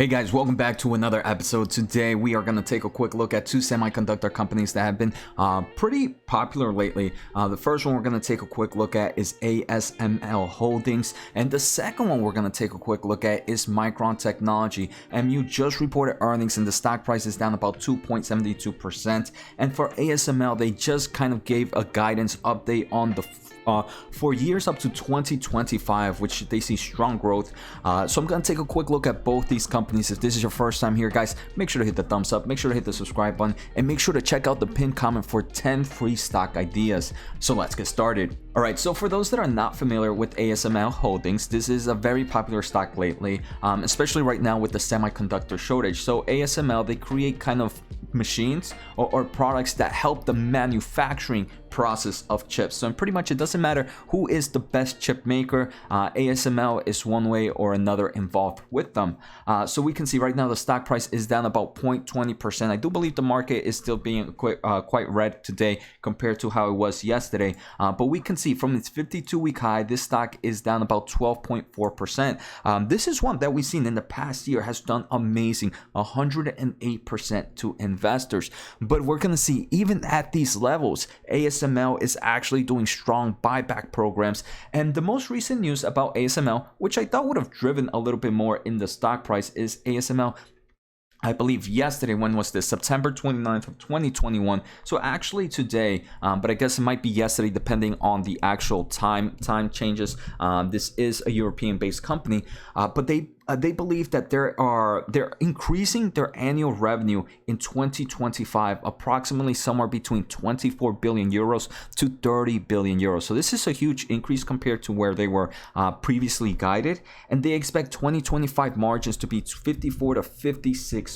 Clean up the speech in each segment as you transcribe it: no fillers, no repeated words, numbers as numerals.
Hey guys, welcome back to another episode. Today we are going to take a quick look at two semiconductor companies that have been pretty popular lately. The first one we're going to take a quick look at is Asml Holdings, and the second one we're going to take a quick look at is Micron Technology. MU just reported earnings and the stock price is down about 2.72%. And for ASML, they just kind of gave a guidance update on the for years up to 2025, which they see strong growth. So I'm going to take a quick look at both these companies. If this is your first time here, guys, make sure to hit the thumbs up, make sure to hit the subscribe button, and make sure to check out the pinned comment for 10 free stock ideas. So let's get started. All right, so for those that are not familiar with ASML Holdings, this is a very popular stock lately, especially right now with the semiconductor shortage. So ASML, they create kind of machines or products that help the manufacturing process of chips. So pretty much it doesn't matter who is the best chip maker, ASML is one way or another involved with them. So we can see right now the stock price is down about 0.20%. I do believe the market is still being quite red today compared to how it was yesterday, but we can see from its 52-week high, this stock is down about 12.4%. This is one that we've seen in the past year has done amazing, 108% to investors. But we're going to see even at these levels, ASML is actually doing strong buyback programs. And the most recent news about ASML, which I thought would have driven a little bit more in the stock price, is ASML, I believe yesterday, when was this? September 29th of 2021. So actually today, but I guess it might be yesterday depending on the actual time changes. This is a European-based company, but they believe that they're increasing their annual revenue in 2025 approximately somewhere between 24 billion euros to 30 billion euros. So this is a huge increase compared to where they were previously guided, and they expect 2025 margins to be 54 to 56%.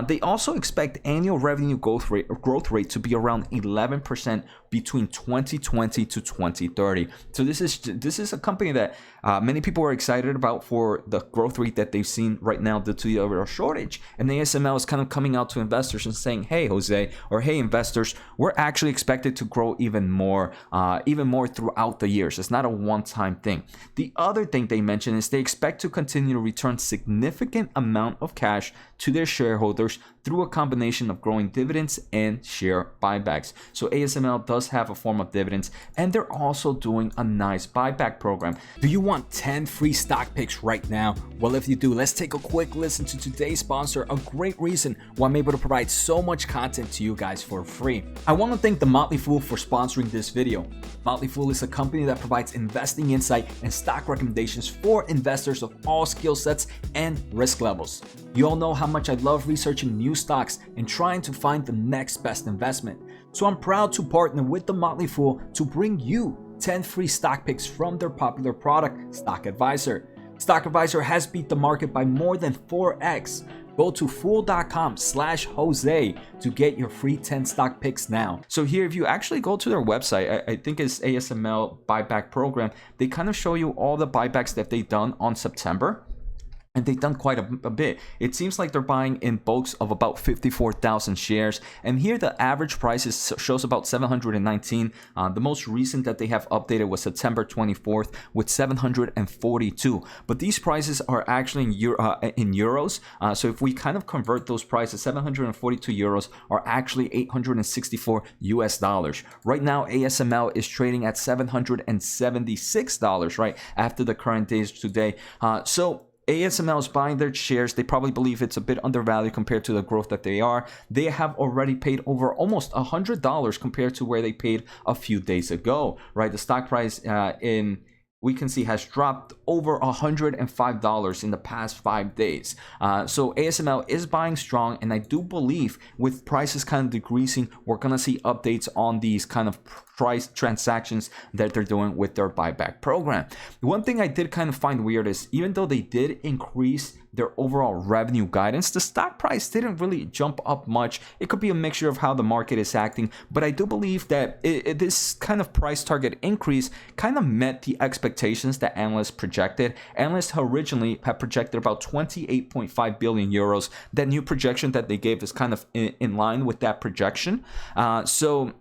They also expect annual revenue growth rate to be around 11% between 2020 to 2030. So this is a company that many people are excited about for the growth rate that they've seen right now due to the overall shortage. And the ASML is kind of coming out to investors and saying, hey, Jose, or hey, investors, we're actually expected to grow even more throughout the years. It's not a one-time thing. The other thing they mentioned is they expect to continue to return significant amount of cash to their shareholders through a combination of growing dividends and share buybacks. So ASML does have a form of dividends, and they're also doing a nice buyback program. Do you want 10 free stock picks right now? Well, if you do, let's take a quick listen to today's sponsor, a great reason why I'm able to provide so much content to you guys for free. I want to thank The Motley Fool for sponsoring this video. Motley Fool is a company that provides investing insight and stock recommendations for investors of all skill sets and risk levels. You all know how much I love researching new stocks and trying to find the next best investment. So I'm proud to partner with The Motley Fool to bring you 10 free stock picks from their popular product, Stock Advisor. Stock Advisor has beat the market by more than 4x. Go to fool.com/Jose to get your free 10 stock picks now. So here, if you actually go to their website, I think it's Asml Buyback program, they kind of show you all the buybacks that they've done on September. And they've done quite a bit. It seems like they're buying in bulks of about 54,000 shares. And here the average price shows about 719. The most recent that they have updated was September 24th with 742. But these prices are actually in euros. So if we kind of convert those prices, 742 euros are actually 864 US dollars. Right now, ASML is trading at $776, right? After the current days today. So ASML is buying their shares. They probably believe it's a bit undervalued compared to the growth that they are. They have already paid over almost $100 compared to where they paid a few days ago, right? The stock price we can see has dropped over $105 in the past 5 days. So ASML is buying strong, and I do believe with prices kind of decreasing, we're gonna see updates on these kind of price transactions that they're doing with their buyback program. One thing I did kind of find weird is even though they did increase their overall revenue guidance, the stock price didn't really jump up much. It could be a mixture of how the market is acting, but I do believe that this kind of price target increase kind of met the expectations that analysts projected. Analysts originally had projected about 28.5 billion euros. That new projection that they gave is kind of in line with that projection. So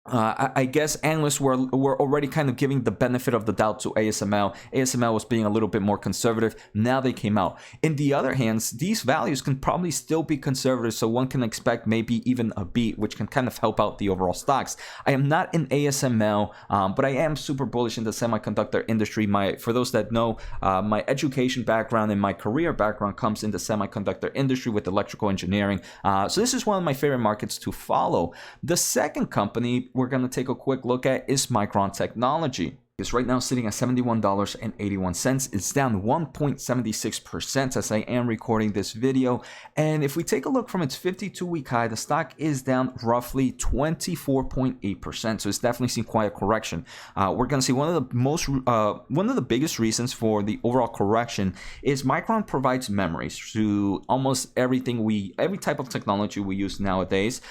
I guess analysts were already kind of giving the benefit of the doubt to ASML. ASML was being a little bit more conservative. Now they came out. In the other hands, these values can probably still be conservative, so one can expect maybe even a beat, which can kind of help out the overall stocks. I am not in ASML, but I am super bullish in the semiconductor industry. For those that know, my education background and my career background comes in the semiconductor industry with electrical engineering. So this is one of my favorite markets to follow. The second company we're going to take a quick look at is Micron Technology. It's right now sitting at $71.81. It's down 1.76% as I am recording this video. And if we take a look from its 52-week high, the stock is down roughly 24.8%. So it's definitely seen quite a correction. We're going to see one of the biggest reasons for the overall correction is Micron provides memories to almost every type of technology we use nowadays.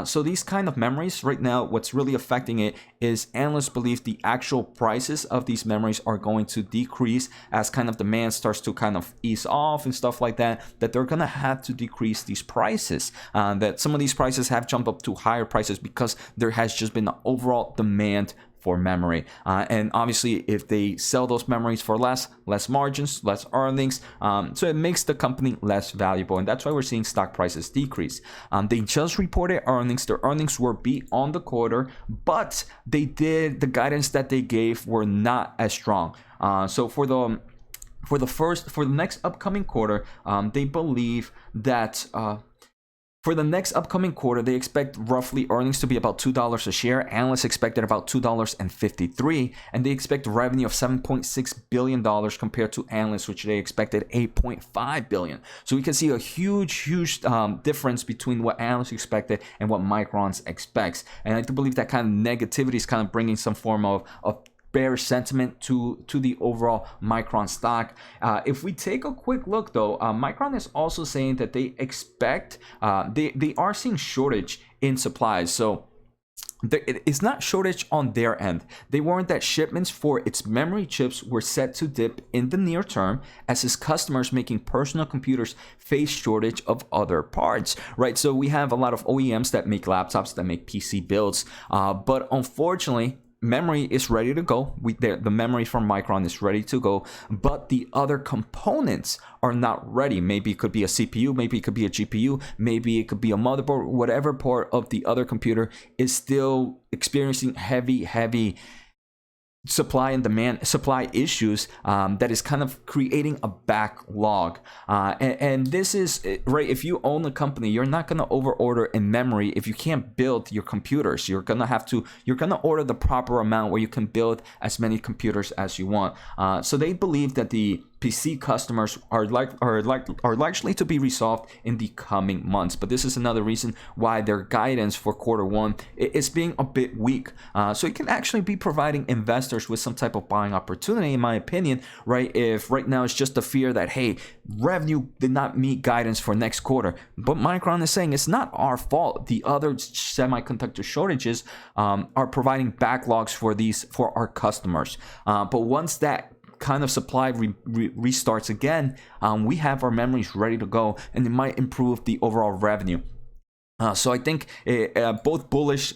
So these kind of memories right now, what's really affecting it is analysts believe the actual prices of these memories are going to decrease as kind of demand starts to kind of ease off and stuff like that they're going to have to decrease these prices, that some of these prices have jumped up to higher prices because there has just been an overall demand for memory, and obviously if they sell those memories for less margins, less earnings, so it makes the company less valuable, and that's why we're seeing stock prices decrease. They just reported earnings. Their earnings were beat on the quarter, but the guidance that they gave were not as strong. So for the next upcoming quarter, they believe that for the next upcoming quarter, they expect roughly earnings to be about $2 a share. Analysts expected about $2.53, and they expect revenue of $7.6 billion compared to analysts, which they expected $8.5 billion. So we can see a huge difference between what analysts expected and what Microns expects. And I do believe that kind of negativity is kind of bringing some form of bearish sentiment to the overall Micron stock. If we take a quick look though, Micron is also saying that they expect they are seeing shortage in supplies. So it's not shortage on their end. They warned that shipments for its memory chips were set to dip in the near term as its customers making personal computers face shortage of other parts, right? So we have a lot of OEMs that make laptops, that make PC builds, but unfortunately, memory is ready to go. The memory from Micron is ready to go, but the other components are not ready. Maybe it could be a CPU, maybe it could be a GPU, maybe it could be a motherboard. Whatever part of the other computer is still experiencing heavy supply and demand issues, that is kind of creating a backlog, and this is right. If you own a company, you're not going to over order in memory if you can't build your computers. You're going to order the proper amount where you can build as many computers as you want. So they believe that the PC customers are likely to be resolved in the coming months. But this is another reason why their guidance for quarter one is being a bit weak. So it can actually be providing investors with some type of buying opportunity, in my opinion, right? If right now it's just the fear that, hey, revenue did not meet guidance for next quarter. But Micron is saying it's not our fault. The other semiconductor shortages are providing backlogs for our customers. But once that kind of supply restarts again, we have our memories ready to go, and it might improve the overall revenue. So I think both bulls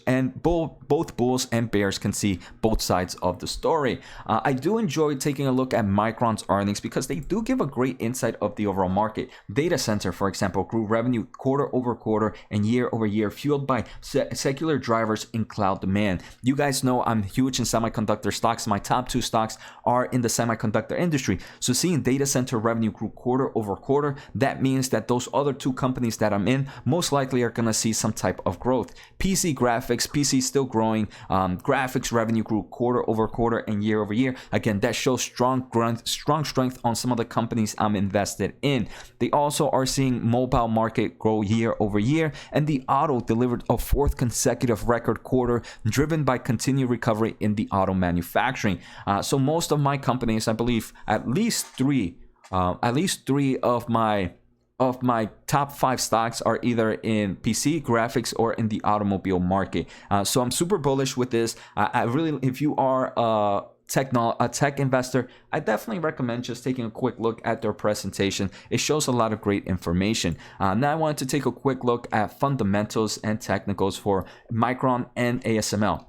and bears can see both sides of the story. I do enjoy taking a look at Micron's earnings because they do give a great insight of the overall market. Data center, for example, grew revenue quarter over quarter and year over year, fueled by secular drivers in cloud demand. You guys know I'm huge in semiconductor stocks. My top two stocks are in the semiconductor industry. So seeing data center revenue grew quarter over quarter, that means that those other two companies that I'm in most likely are going to see some type of growth. PC still growing. Graphics revenue grew quarter over quarter and year over year. Again, that shows strong strength on some of the companies I'm invested in. They also are seeing mobile market grow year over year, and the auto delivered a fourth consecutive record quarter, driven by continued recovery in the auto manufacturing. So most of my companies, I believe, at least three of my top 5 stocks are either in PC, graphics, or in the automobile market. So I'm super bullish with this. I really, if you are tech investor, I definitely recommend just taking a quick look at their presentation. It shows a lot of great information. Now I wanted to take a quick look at fundamentals and technicals for Micron and ASML.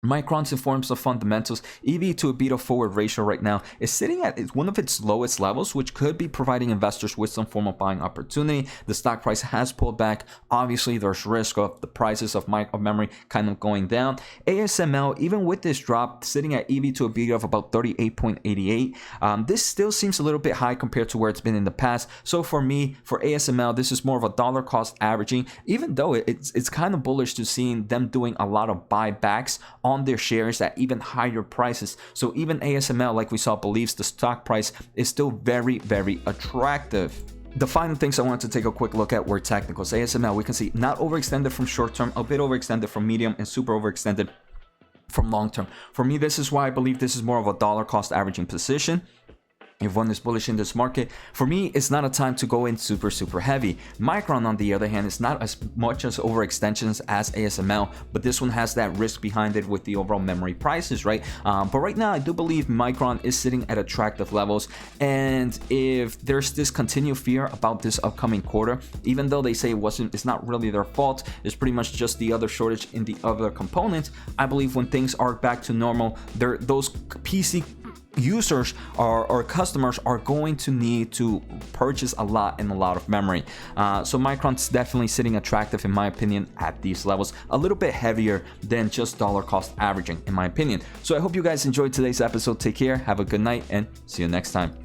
Micron's in forms of fundamentals. EV to EBITDA forward ratio right now is sitting at one of its lowest levels, which could be providing investors with some form of buying opportunity. The stock price has pulled back. Obviously, there's risk of the prices of memory kind of going down. ASML, even with this drop, sitting at EV to EBITDA of about 38.88. This still seems a little bit high compared to where it's been in the past. So for me, for ASML, this is more of a dollar cost averaging, even though it's kind of bullish to seeing them doing a lot of buybacks on their shares at even higher prices. So even ASML, like we saw, believes the stock price is still very, very attractive. The final things I wanted to take a quick look at were technicals. ASML, we can see not overextended from short term, a bit overextended from medium, and super overextended from long term. For me, this is why I believe this is more of a dollar cost averaging position. If one is bullish in this market, for me, it's not a time to go in super heavy. Micron, on the other hand, is not as much as overextensions as ASML, but this one has that risk behind it with the overall memory prices, right? But right now, I do believe Micron is sitting at attractive levels, and if there's this continued fear about this upcoming quarter, even though they say it's not really their fault, it's pretty much just the other shortage in the other components. I believe when things are back to normal, those PC users or customers are going to need to purchase a lot of memory. So Micron's definitely sitting attractive in my opinion at these levels, a little bit heavier than just dollar cost averaging in my opinion. So I hope you guys enjoyed today's episode. Take care, have a good night, and see you next time.